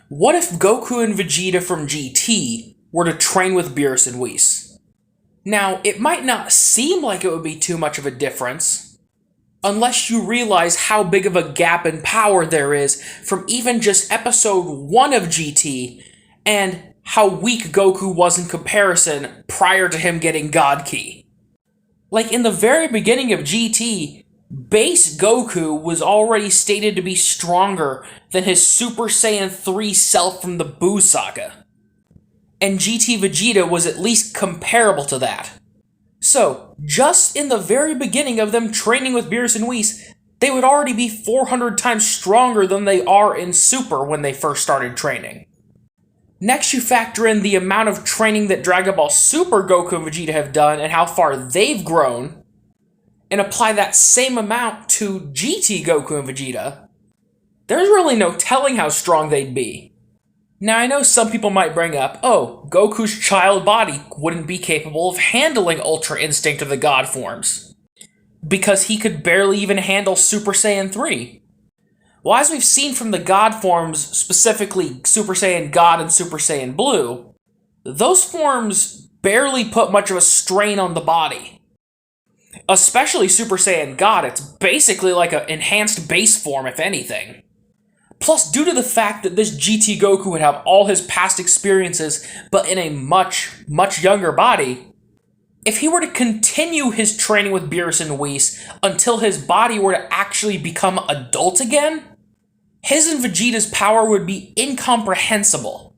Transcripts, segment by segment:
What if Goku and Vegeta from GT were to train with Beerus and Whis? Now, it might not seem like it would be too much of a difference, unless you realize how big of a gap in power there is from even just episode 1 of GT, and how weak Goku was in comparison prior to him getting God Ki. Like, in the very beginning of GT, base Goku was already stated to be stronger than his Super Saiyan 3 self from the Buu saga. And GT Vegeta was at least comparable to that. So, just in the very beginning of them training with Beerus and Whis, they would already be 400 times stronger than they are in Super when they first started training. Next, you factor in the amount of training that Dragon Ball Super Goku and Vegeta have done and how far they've grown, and apply that same amount to GT Goku and Vegeta. There's really no telling how strong they'd be. Now, I know some people might bring up, oh, Goku's child body wouldn't be capable of handling Ultra Instinct of the God forms, because he could barely even handle Super Saiyan 3. Well, as we've seen from the God forms, specifically Super Saiyan God and Super Saiyan Blue, those forms barely put much of a strain on the body. Especially Super Saiyan God, it's basically like an enhanced base form, if anything. Plus, due to the fact that this GT Goku would have all his past experiences, but in a much, much younger body, if he were to continue his training with Beerus and Whis until his body were to actually become adult again, his and Vegeta's power would be incomprehensible.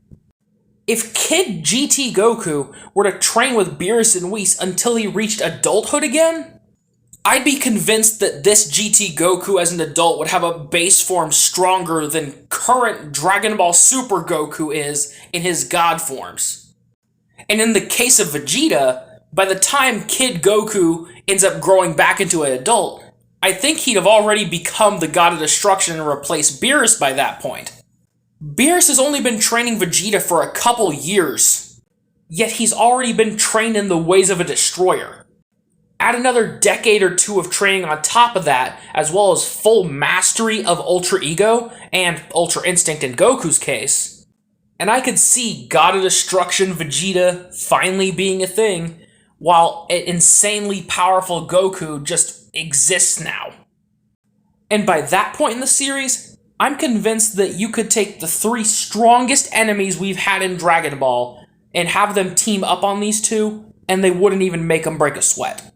If Kid GT Goku were to train with Beerus and Whis until he reached adulthood again, I'd be convinced that this GT Goku as an adult would have a base form stronger than current Dragon Ball Super Goku is in his God forms. And in the case of Vegeta, by the time Kid Goku ends up growing back into an adult, I think he'd have already become the God of Destruction and replaced Beerus by that point. Beerus has only been training Vegeta for a couple years, yet he's already been trained in the ways of a destroyer. Add another decade or two of training on top of that, as well as full mastery of Ultra Ego and Ultra Instinct in Goku's case, and I could see God of Destruction Vegeta finally being a thing, while an insanely powerful Goku just exists now. And by that point in the series, I'm convinced that you could take the 3 strongest enemies we've had in Dragon Ball and have them team up on these two, and they wouldn't even make them break a sweat.